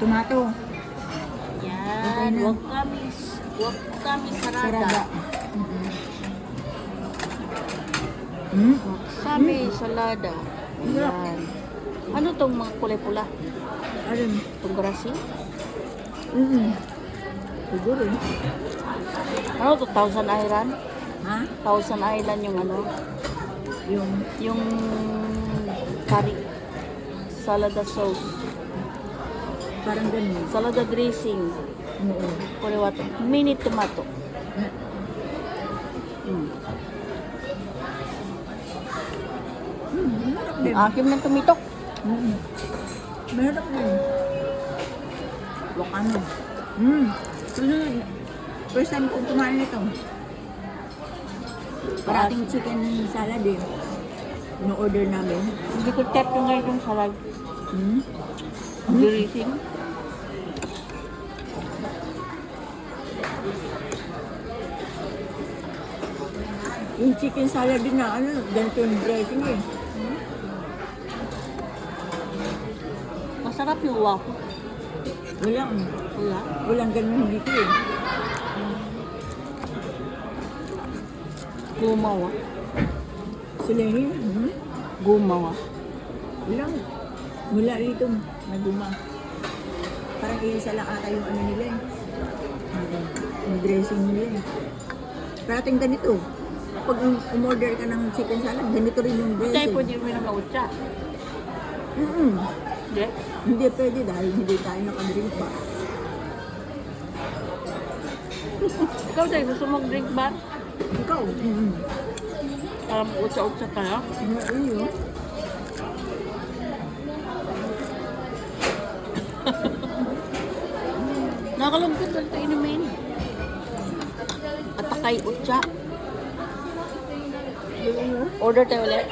Tomato. Yan. na. Huwag kami sarada. Sarada. Mm. Sami salada. Sarap. Yan. Ano tong mga kulay pula? Alin? Itong grasi? Siguro. Ano to? Thousand Island? Ha? Thousand Island yung ano? Yung Yung curry. Salada sauce. parang ganun. Salada dressing. Oo. Kuliwato. Mini tomato. Masarap din. Akim ng tumitok. Masarap din. Wakano. Susunod. First time kong kumain nito. Parating chicken salad eh. No-order namin. Hindi ko tap yung ngayon yung salad. Dressing. Yung chicken salad din na ano, ganito yung dressing eh. Masarap yung waffle. Wala. Walang ganun dito eh. Gumawa. Silehin. Gumawa. Walang. Mula rito, naguma. Parang isa lang ata yung ano nila eh. Yung dressing nila eh. Parating ganito. Pag umorder ka ng chicken salad, ganito rin yung Tayo dressing. pwede mo ng mautsa. Hindi? Hindi pwede dahil hindi tayo nakadrink ba. Ikaw tayo, gusto mong drink ba? Ikaw? Para mautsa-utsa tayo? Iyo. Nakakalungkot doon ito inumin. At takay utsa. Order tayo ulit.